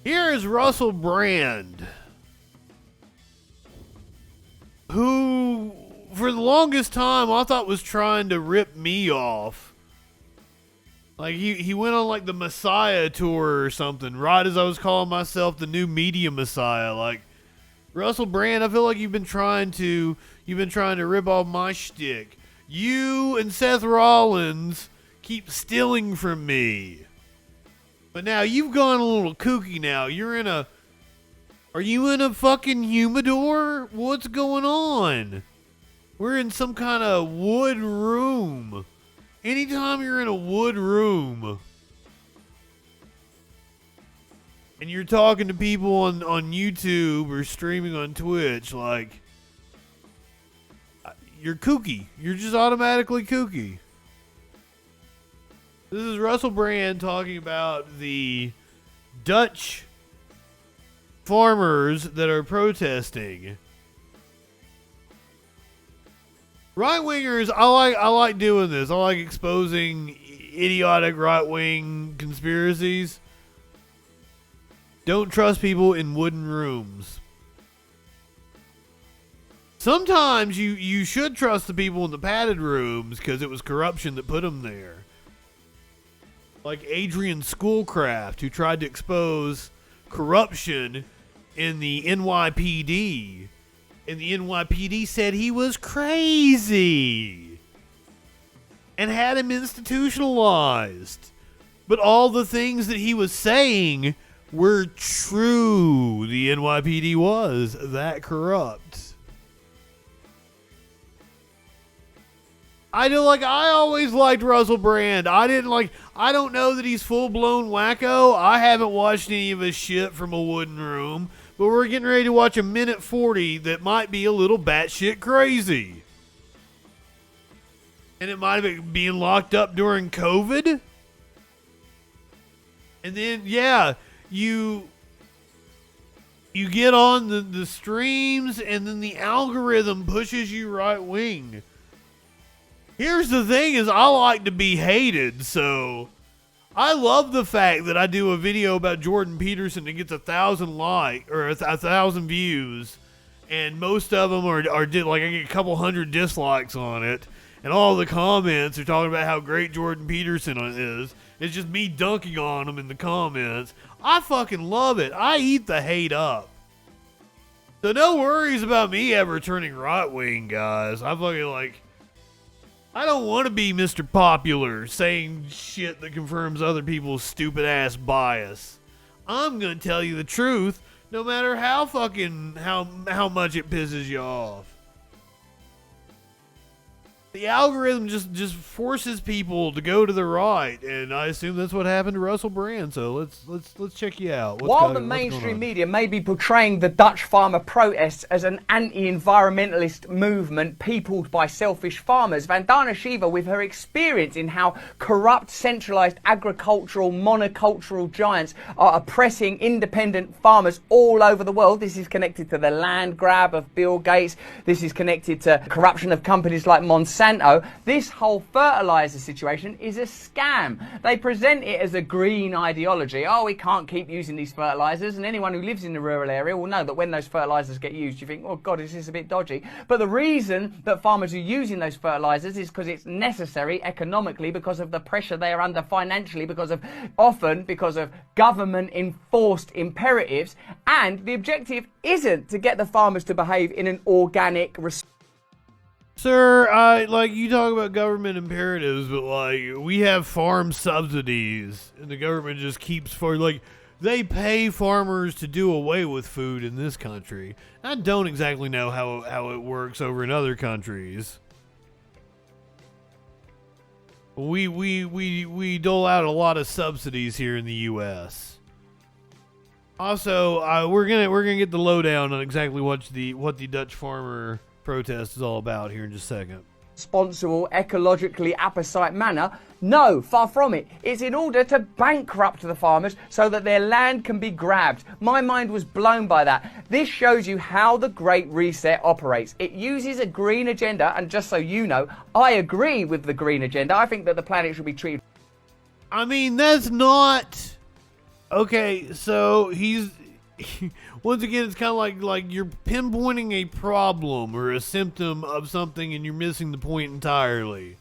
Here is Russell Brand, who, for the longest time, I thought was trying to rip me off. Like, he went on, like, the Messiah tour or something, right as I was calling myself the new media Messiah. Like, Russell Brand, I feel like you've been trying to rip off my shtick. You and Seth Rollins keep stealing from me. But now you've gone a little kooky now. Are you in a fucking humidor? What's going on? We're in some kind of wood room. Anytime you're in a wood room and you're talking to people on YouTube or streaming on Twitch, like, you're kooky. You're just automatically kooky. This is Russell Brand talking about the Dutch farmers that are protesting. Right-wingers, I like doing this. I like exposing idiotic right-wing conspiracies. Don't trust people in wooden rooms. Sometimes you should trust the people in the padded rooms because it was corruption that put them there. Like Adrian Schoolcraft, who tried to expose corruption in the NYPD. And the NYPD said he was crazy and had him institutionalized. But all the things that he was saying were true. The NYPD was that corrupt. I always liked Russell Brand. I don't know that he's full-blown wacko. I haven't watched any of his shit from a wooden room. But we're getting ready to watch a minute 40 that might be a little batshit crazy. And it might have been being locked up during COVID. And then, yeah, you get on the streams and then the algorithm pushes you right wing. Here's the thing is I like to be hated, so I love the fact that I do a video about Jordan Peterson that gets 1,000 likes or 1,000 views, and most of them are I get a couple hundred dislikes on it, and all the comments are talking about how great Jordan Peterson is. It's just me dunking on him in the comments. I fucking love it. I eat the hate up. So no worries about me ever turning right wing, guys. I don't want to be Mr. Popular saying shit that confirms other people's stupid ass bias. I'm going to tell you the truth no matter how much it pisses you off. The algorithm just forces people to go to the right, and I assume that's what happened to Russell Brand. So let's check you out. While the mainstream media may be portraying the Dutch farmer protests as an anti-environmentalist movement peopled by selfish farmers, Vandana Shiva, with her experience in how corrupt, centralised agricultural monocultural giants are oppressing independent farmers all over the world. This is connected to the land grab of Bill Gates. This is connected to corruption of companies like Monsanto. This whole fertilizer situation is a scam. They present it as a green ideology. Oh, we can't keep using these fertilizers, and anyone who lives in the rural area will know that when those fertilizers get used, you think, oh God, is this a bit dodgy? But the reason that farmers are using those fertilizers is because it's necessary economically, because of the pressure they are under financially, because of government enforced imperatives, and the objective isn't to get the farmers to behave in an organic, Sir, you talk about government imperatives, but we have farm subsidies, and the government just keeps they pay farmers to do away with food in this country. I don't exactly know how it works over in other countries. We dole out a lot of subsidies here in the U.S. Also, we're gonna get the lowdown on exactly what the Dutch farmer protest is all about here in just a second. Responsible, ecologically apposite manner? No, far from it. It's in order to bankrupt the farmers so that their land can be grabbed. My mind was blown by that. This shows you how the Great Reset operates. It uses a green agenda, and just so you know, I agree with the green agenda. I think that the planet should be treated. I mean, that's not Okay, so he's once again, it's kind of like you're pinpointing a problem or a symptom of something, and you're missing the point entirely.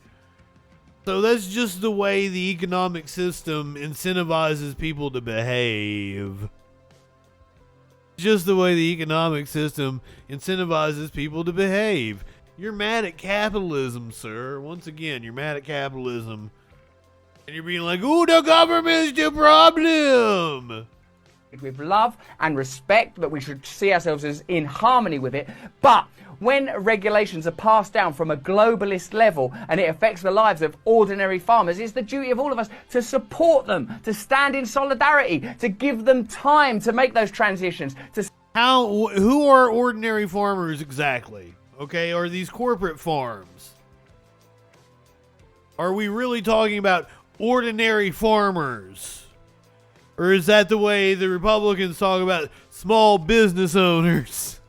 So that's just the way the economic system incentivizes people to behave. Just the way the economic system incentivizes people to behave. You're mad at capitalism, sir. Once again, you're mad at capitalism. And you're being like, ooh, the government's the problem. With love and respect, that we should see ourselves as in harmony with it. But when regulations are passed down from a globalist level and it affects the lives of ordinary farmers, it's the duty of all of us to support them, to stand in solidarity, to give them time to make those transitions. Who are ordinary farmers exactly? Okay, are these corporate farms? Are we really talking about ordinary farmers? Or is that the way the Republicans talk about small business owners?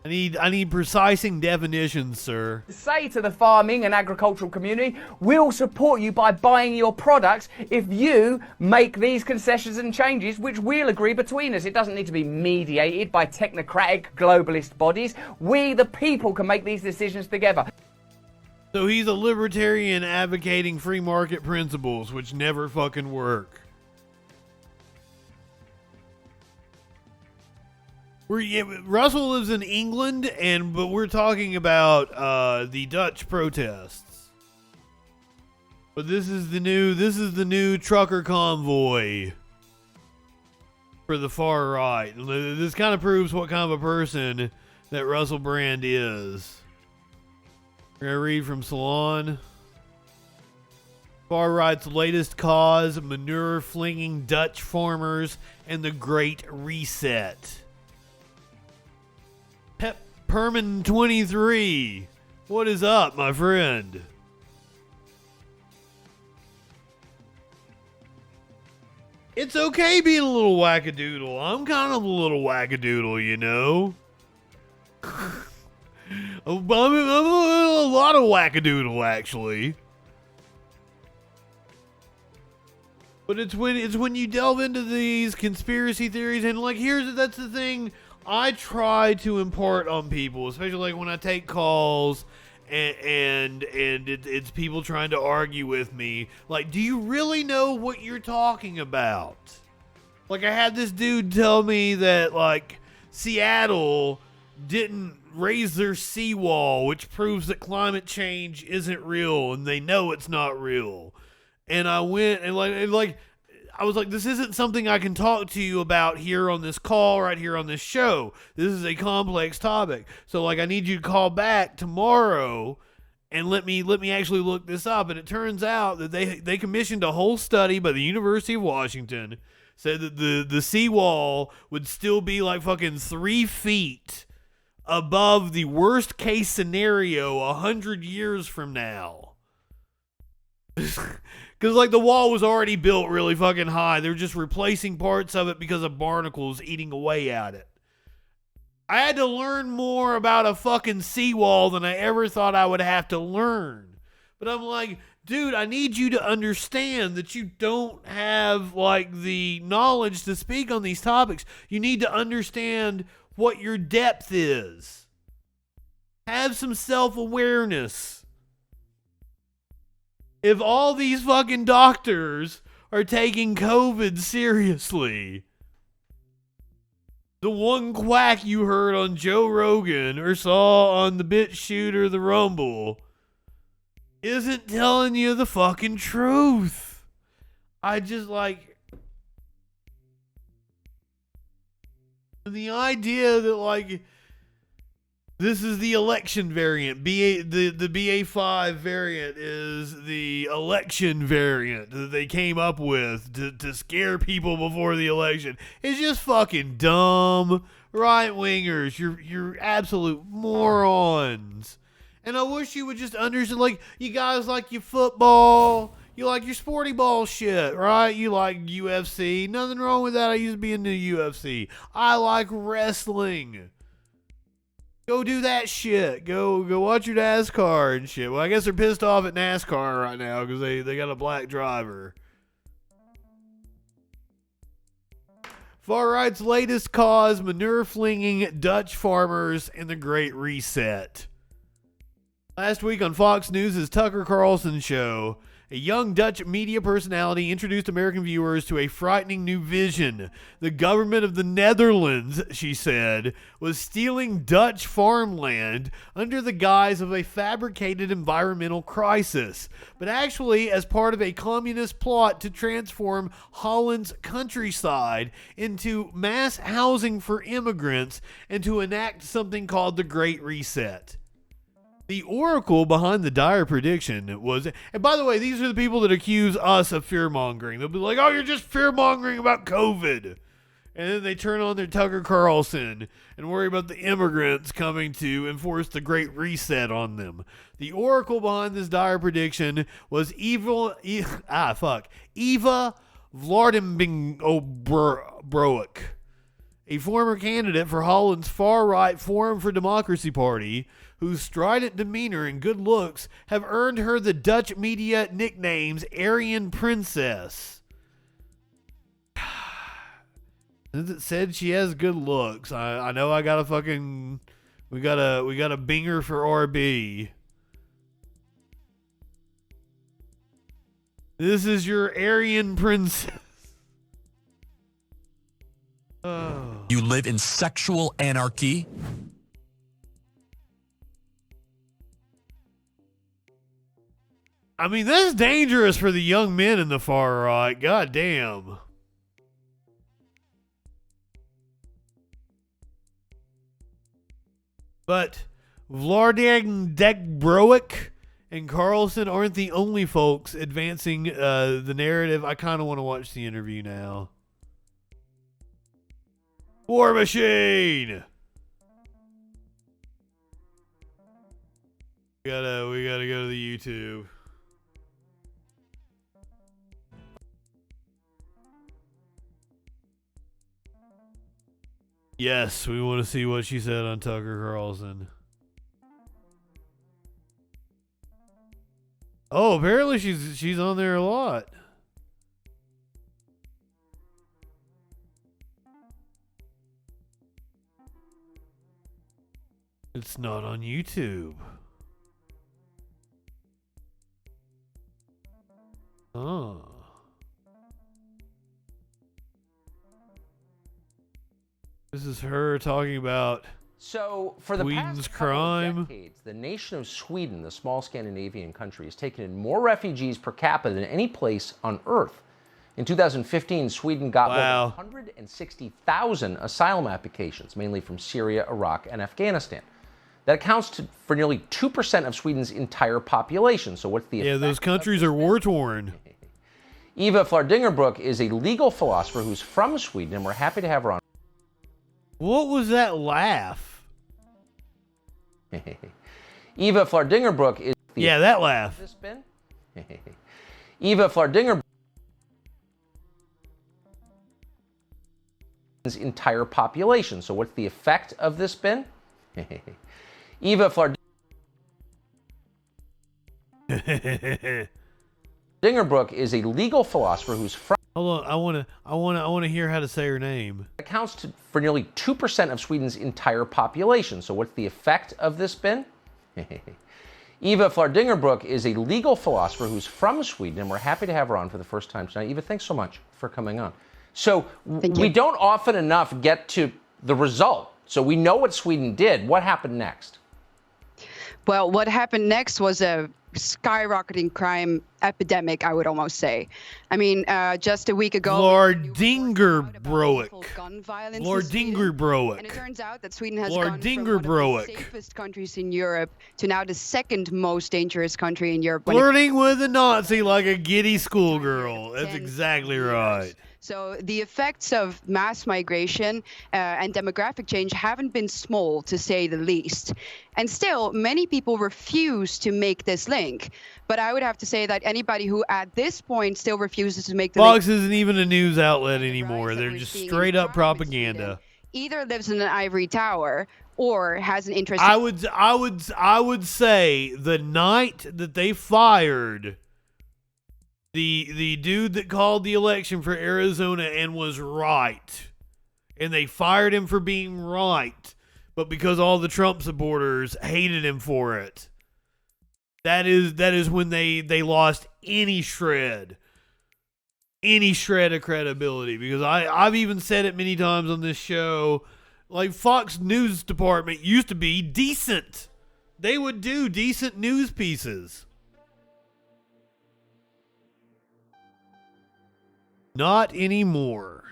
I need precising definitions, sir. Say to the farming and agricultural community, we'll support you by buying your products if you make these concessions and changes, which we'll agree between us. It doesn't need to be mediated by technocratic globalist bodies. We, the people, can make these decisions together. So he's a libertarian advocating free market principles, which never fucking work. Russell lives in England, but we're talking about the Dutch protests. But this is the new trucker convoy for the far right. This kind of proves what kind of a person that Russell Brand is. We're going to read from Salon. Far right's latest cause, manure flinging Dutch farmers and the Great Reset. Perman 23. What is up, my friend? It's okay being a little wackadoodle. I'm kind of a little wackadoodle, you know? I'm a lot of wackadoodle, actually. But it's when you delve into these conspiracy theories, and like that's the thing I try to impart on people, especially like when I take calls and it's people trying to argue with me. Like, do you really know what you're talking about? Like, I had this dude tell me that like Seattle didn't raise their seawall, which proves that climate change isn't real, and they know it's not real. And I went and I was like, this isn't something I can talk to you about here on this call, right here on this show. This is a complex topic. So like, I need you to call back tomorrow and let me actually look this up. And it turns out that they commissioned a whole study by the University of Washington, said that the seawall would still be like fucking 3 feet above the worst case scenario 100 years from now. Because like the wall was already built really fucking high. They're just replacing parts of it because of barnacles eating away at it. I had to learn more about a fucking seawall than I ever thought I would have to learn. But I'm like, dude, I need you to understand that you don't have like the knowledge to speak on these topics. You need to understand what your depth is. Have some self-awareness. If all these fucking doctors are taking COVID seriously, the one quack you heard on Joe Rogan or saw on the BitChute or the Rumble isn't telling you the fucking truth. I just like the idea that like this is the election variant. The BA5 variant is the election variant that they came up with to scare people before the election. It's just fucking dumb. Right-wingers, you're absolute morons. And I wish you would just understand, like, you guys like your football, you like your sporty ball shit, right? You like UFC. Nothing wrong with that. I used to be in the UFC. I like wrestling. Go do that shit. Go watch your NASCAR and shit. Well, I guess they're pissed off at NASCAR right now because they got a black driver. Far right's latest cause: manure-flinging Dutch farmers in the Great Reset. Last week on Fox News' Tucker Carlson show, a young Dutch media personality introduced American viewers to a frightening new vision. The government of the Netherlands, she said, was stealing Dutch farmland under the guise of a fabricated environmental crisis, but actually as part of a communist plot to transform Holland's countryside into mass housing for immigrants and to enact something called the Great Reset. The oracle behind the dire prediction was, and by the way, these are the people that accuse us of fear-mongering. They'll be like, oh, you're just fear-mongering about COVID. And then they turn on their Tucker Carlson and worry about the immigrants coming to enforce the Great Reset on them. The oracle behind this dire prediction was Eva Vlaardingbroek, a former candidate for Holland's far-right Forum for Democracy party, whose strident demeanor and good looks have earned her the Dutch media nicknames Aryan Princess. Since it said she has good looks, I know I got a fucking... We got a binger for RB. This is your Aryan Princess. Oh. You live in sexual anarchy? I mean, that's dangerous for the young men in the far right. God damn. But Vlaardingbroek and Carlson aren't the only folks advancing the narrative. I kind of want to watch the interview now. War Machine! We gotta go to the YouTube. Yes, we want to see what she said on Tucker Carlson. Oh, apparently she's on there a lot. It's not on YouTube. Oh. This is her talking about So, for the Sweden's past couple crime. of decades, the nation of Sweden, the small Scandinavian country, has taken in more refugees per capita than any place on Earth. In 2015, Sweden got Wow. more than 160,000 asylum applications, mainly from Syria, Iraq, and Afghanistan. That accounts for nearly 2% of Sweden's entire population. So what's the effect? those countries are war-torn. Eva Vlaardingbroek is a legal philosopher who's from Sweden, and we're happy to have her on. What was that laugh? Eva Vlaardingbroek is the Yeah, that laugh. this been? Eva Vlaardingbroek's entire population. So what's the effect of this been? Eva Vlaardingbroek is a legal philosopher who's from Hold on, I want to hear how to say her name. accounts for nearly 2% of Sweden's entire population. So what's the effect of this been? Eva Vlaardingbroek is a legal philosopher who's from Sweden, and we're happy to have her on for the first time tonight. Eva, thanks so much for coming on. So we don't often enough get to the result. So we know what Sweden did. What happened next? Well, what happened next was a skyrocketing crime epidemic, I would almost say. I mean, just a week ago, Vlaardingbroek. gun violence in Sweden. Vlaardingbroek. And it turns out that Sweden has gone from one of the Vlaardingbroek. safest countries in Europe to now the second most dangerous country in Europe. Flirting with a Nazi like a giddy schoolgirl. That's 10 exactly years. right. So the effects of mass migration and demographic change haven't been small, to say the least. And still, many people refuse to make this link. But I would have to say that anybody who at this point still refuses to make the Fox link isn't even a news outlet the anymore. rise that They're we're just seeing in straight up crime in propaganda. Sweden either lives in an ivory tower or has an interest. I would say the night that they fired the dude that called the election for Arizona and was right, and they fired him for being right, but because all the Trump supporters hated him for it. That is when they lost any shred of credibility, because I've even said it many times on this show, like Fox News department used to be decent. They would do decent news pieces. Not anymore.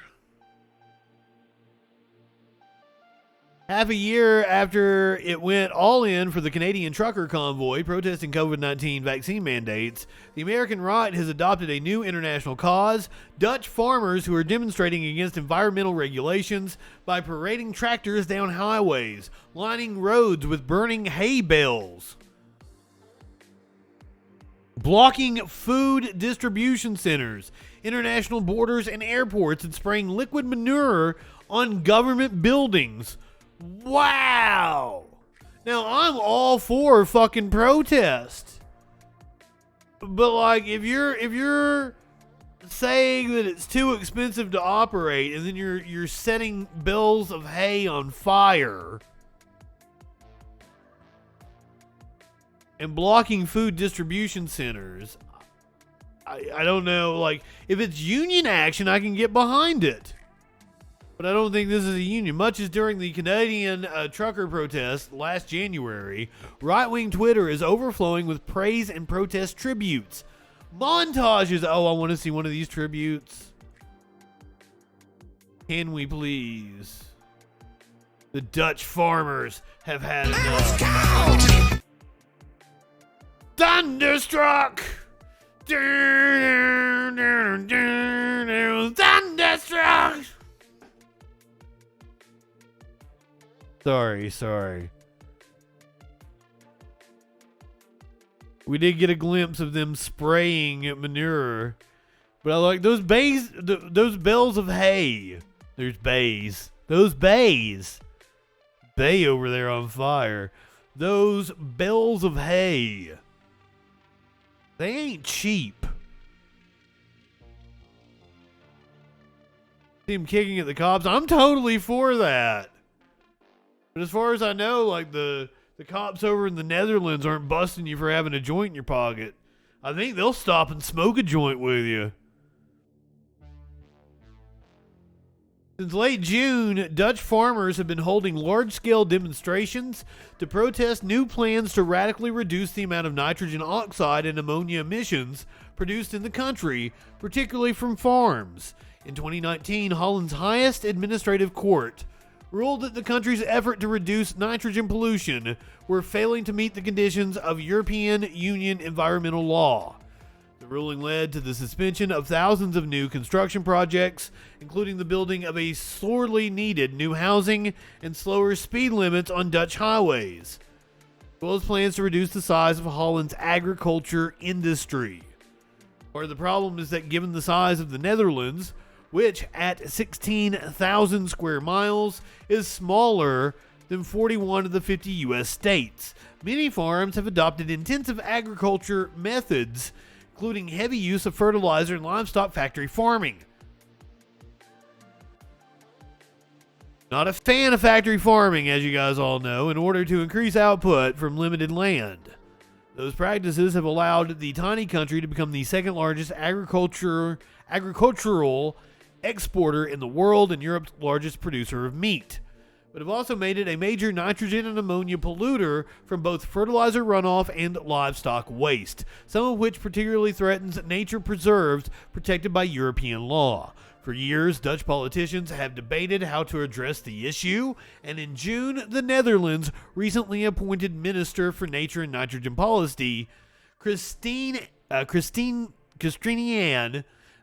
Half a year after it went all in for the Canadian trucker convoy protesting COVID-19 vaccine mandates, the American right has adopted a new international cause: Dutch farmers who are demonstrating against environmental regulations by parading tractors down highways, lining roads with burning hay bales, blocking food distribution centers, international borders, and airports, and spraying liquid manure on government buildings. Wow. Now, I'm all for fucking protest. But like, if you're saying that it's too expensive to operate, and then you're setting bales of hay on fire and blocking food distribution centers, I don't know. Like, if it's union action, I can get behind it. But I don't think this is a union. Much as during the Canadian trucker protest last January, right-wing Twitter is overflowing with praise and protest tributes. Montages. Oh, I want to see one of these tributes. Can we please? The Dutch farmers have had enough. Thunderstruck! Thunderstruck! Sorry. We did get a glimpse of them spraying manure, but I like those bays, those bales of hay. There's bays. Those bays. Bay over there on fire. Those bales of hay. They ain't cheap. See him kicking at the cops. I'm totally for that. But as far as I know, like the cops over in the Netherlands aren't busting you for having a joint in your pocket. I think they'll stop and smoke a joint with you. Since late June, Dutch farmers have been holding large-scale demonstrations to protest new plans to radically reduce the amount of nitrogen oxide and ammonia emissions produced in the country, particularly from farms. In 2019, Holland's highest administrative court ruled that the country's effort to reduce nitrogen pollution were failing to meet the conditions of European Union environmental law. The ruling led to the suspension of thousands of new construction projects, including the building of a sorely needed new housing and slower speed limits on Dutch highways, as well as plans to reduce the size of Holland's agriculture industry. Part of the problem is that given the size of the Netherlands, which at 16,000 square miles is smaller than 41 of the 50 U.S. states, many farms have adopted intensive agriculture methods, including heavy use of fertilizer and livestock factory farming. Not a fan of factory farming, as you guys all know, in order to increase output from limited land. Those practices have allowed the tiny country to become the second largest agricultural exporter in the world and Europe's largest producer of meat, but have also made it a major nitrogen and ammonia polluter from both fertilizer runoff and livestock waste, some of which particularly threatens nature preserves protected by European law. For years, Dutch politicians have debated how to address the issue, and in June, the Netherlands recently appointed Minister for Nature and Nitrogen Policy, Christiane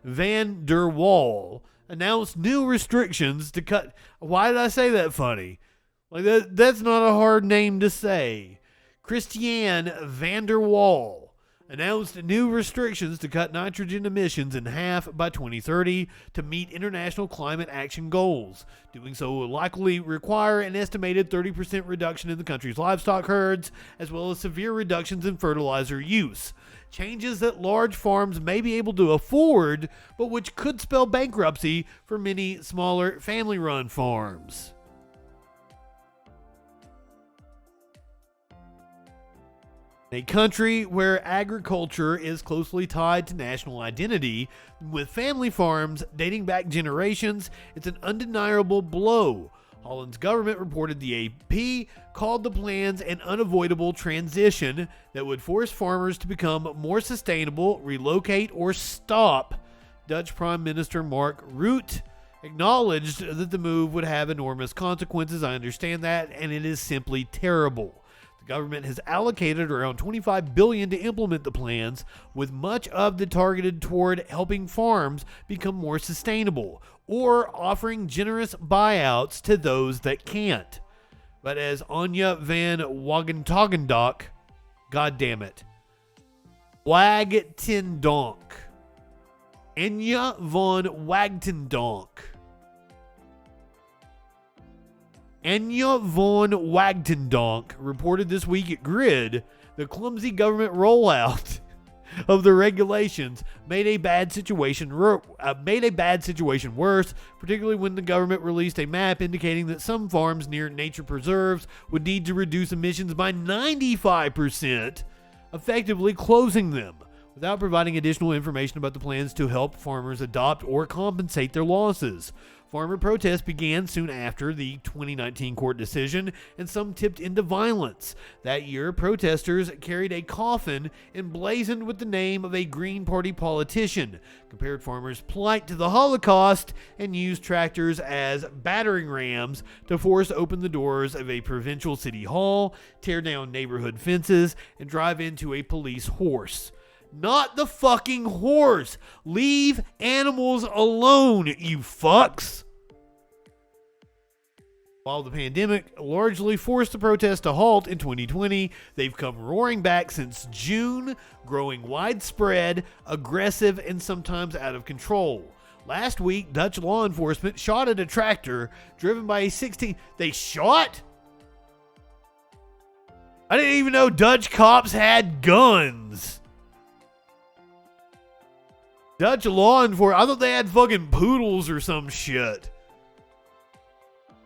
van der Wal, announced new restrictions to cut. Why did I say that funny? Like that's not a hard name to say. Christiane van der Wal announced new restrictions to cut nitrogen emissions in half by 2030 to meet international climate action goals. Doing so will likely require an estimated 30% reduction in the country's livestock herds, as well as severe reductions in fertilizer use. changes that large farms may be able to afford, but which could spell bankruptcy for many smaller family-run farms. A country where agriculture is closely tied to national identity, with family farms dating back generations, it's an undeniable blow. Holland's government, reported the AP, called the plans an unavoidable transition that would force farmers to become more sustainable, relocate, or stop. Dutch Prime Minister Mark Rutte acknowledged that the move would have enormous consequences. I understand that, and it is simply terrible. The government has allocated around $25 billion to implement the plans, with much of the targeted toward helping farms become more sustainable or offering generous buyouts to those that can't. But as Anja van Wagentendonk, goddammit, Wagtendonk, Anja van Wagtendonk, Anja von Wagtendonk reported this week at Grid, the clumsy government rollout of the regulations made a bad situation worse, particularly when the government released a map indicating that some farms near nature preserves would need to reduce emissions by 95%, effectively closing them, without providing additional information about the plans to help farmers adopt or compensate their losses. Farmer protests began soon after the 2019 court decision, and some tipped into violence. That year, protesters carried a coffin emblazoned with the name of a Green Party politician, compared farmers' plight to the Holocaust, and used tractors as battering rams to force open the doors of a provincial city hall, tear down neighborhood fences, and drive into a police horse. Not the fucking horse. Leave animals alone, you fucks. While the pandemic largely forced the protests to halt in 2020, they've come roaring back since June, growing widespread, aggressive, and sometimes out of control. Last week, Dutch law enforcement shot at a tractor driven by a 16... They shot? I didn't even know Dutch cops had guns. Dutch law enforcement, I thought they had fucking poodles or some shit.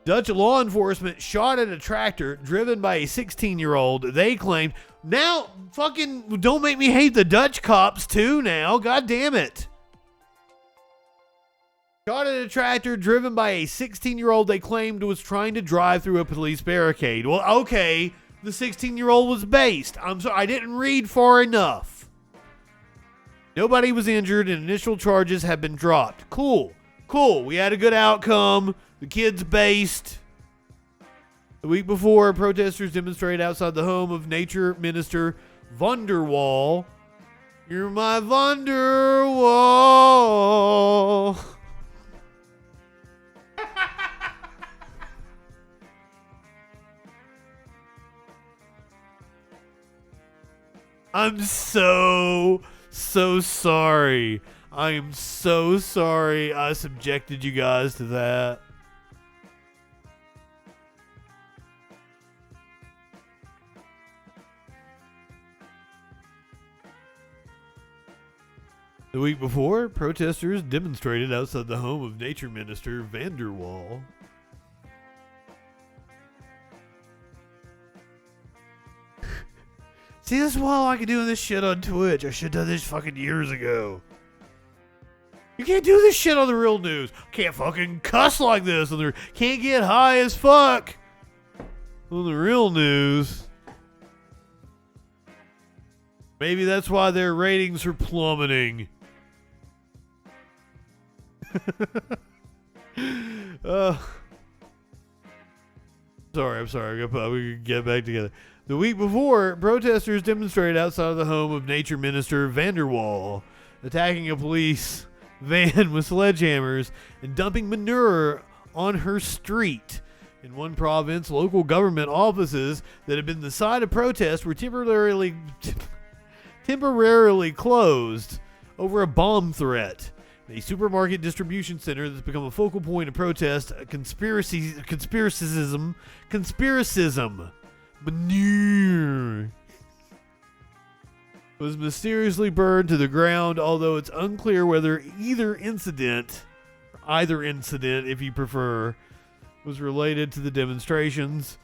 Dutch law enforcement shot at a tractor driven by a 16-year-old, they claimed. Now, fucking, don't make me hate the Dutch cops too now. God damn it. Shot at a tractor driven by a 16-year-old they claimed was trying to drive through a police barricade. Well, okay, the 16-year-old was based. I'm sorry, I didn't read far enough. Nobody was injured and initial charges have been dropped. Cool. We had a good outcome. The kid's based. The week before, protesters demonstrated outside the home of Nature Minister van der Waal. You're my van der Waal. I'm so sorry. I am so sorry I subjected you guys to that. The week before, protesters demonstrated outside the home of Nature Minister van der Waal. See, this is why I like doing this shit on Twitch. I should have done this fucking years ago. You can't do this shit on the real news. Can't fucking cuss like this. Can't get high as fuck on the real news. Maybe that's why their ratings are plummeting. I'm sorry. We can get back together. The week before, protesters demonstrated outside of the home of Nature Minister van der Waal, attacking a police van with sledgehammers and dumping manure on her street. In one province, local government offices that had been the site of protests were temporarily closed over a bomb threat. A supermarket distribution center that's become a focal point of protest, conspiracism, manure. was mysteriously burned to the ground, although it's unclear whether either incident, if you prefer, was related to the demonstrations.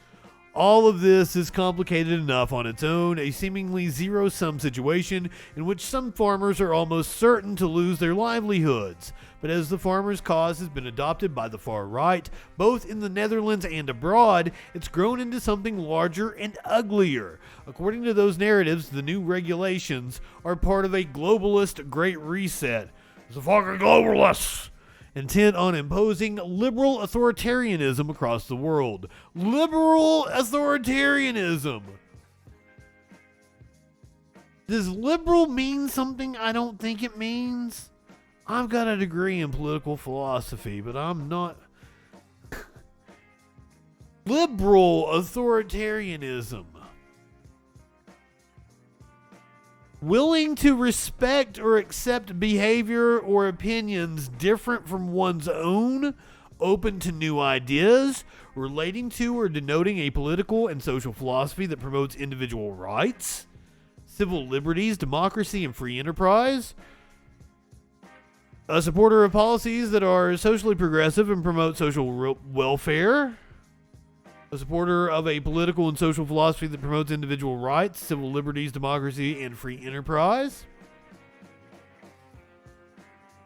All of this is complicated enough on its own, a seemingly zero-sum situation in which some farmers are almost certain to lose their livelihoods. But as the farmers' cause has been adopted by the far right, both in the Netherlands and abroad, it's grown into something larger and uglier. According to those narratives, the new regulations are part of a globalist Great Reset. It's a fucking globalists! Intent on imposing liberal authoritarianism across the world. Liberal authoritarianism. Does liberal mean something I don't think it means? I've got a degree in political philosophy, but I'm not... Liberal authoritarianism. Willing to respect or accept behavior or opinions different from one's own, open to new ideas, relating to or denoting a political and social philosophy that promotes individual rights, civil liberties, democracy, and free enterprise. A supporter of policies that are socially progressive and promote social welfare. A supporter of a political and social philosophy that promotes individual rights, civil liberties, democracy, and free enterprise.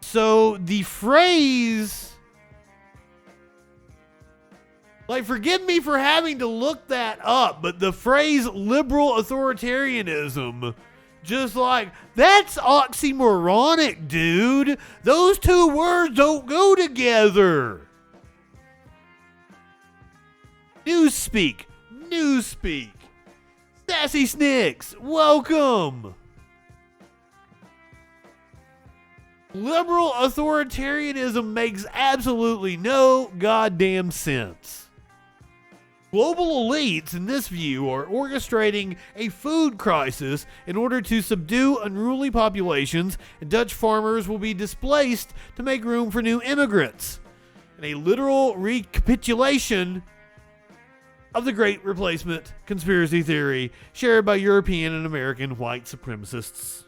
So the phrase, like, forgive me for having to look that up, but the phrase liberal authoritarianism, just like, that's oxymoronic, dude. Those two words don't go together. Newspeak. Sassy Snicks, welcome. Liberal authoritarianism makes absolutely no goddamn sense. Global elites, in this view, are orchestrating a food crisis in order to subdue unruly populations, and Dutch farmers will be displaced to make room for new immigrants. In a literal recapitulation of the Great Replacement conspiracy theory shared by European and American white supremacists.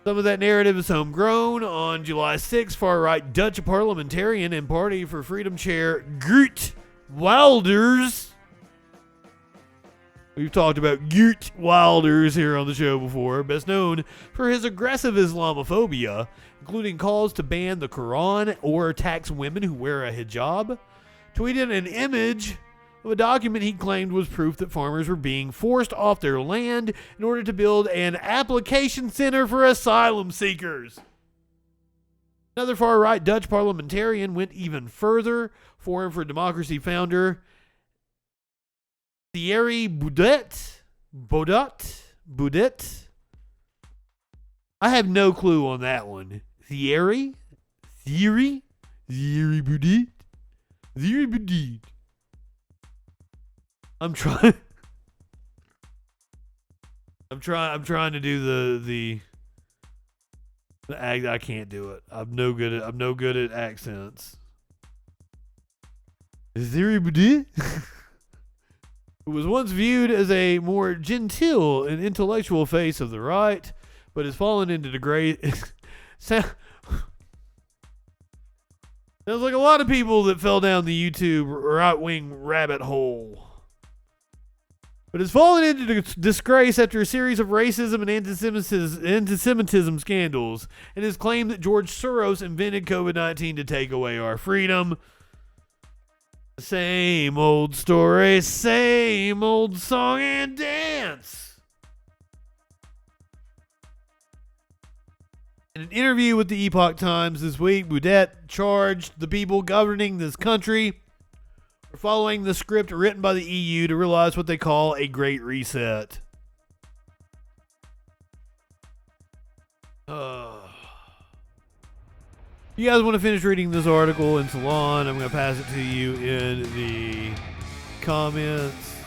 Some of that narrative is homegrown. On July 6, far-right Dutch parliamentarian and Party for Freedom chair Geert Wilders. We've talked about Geert Wilders here on the show before, best known for his aggressive Islamophobia, including calls to ban the Quran or tax women who wear a hijab, tweeted an image of a document he claimed was proof that farmers were being forced off their land in order to build an application center for asylum seekers. Another far-right Dutch parliamentarian went even further. Forum for Democracy founder Thierry Baudet. I have no clue on that one. Thierry Baudet. I'm trying to do the act. I can't do it. I'm no good at accents. Thierry Baudet, who was once viewed as a more genteel and intellectual face of the right, but has fallen into Sounds like a lot of people that fell down the YouTube right-wing rabbit hole. But has fallen into disgrace after a series of racism and anti-Semitism scandals, and his claim that George Soros invented COVID-19 to take away our freedom. Same old story, same old song and dance. In an interview with the Epoch Times this week, Baudet charged the people governing this country for following the script written by the EU to realize what they call a Great Reset. You guys want to finish reading this article in Salon? I'm going to pass it to you in the comments.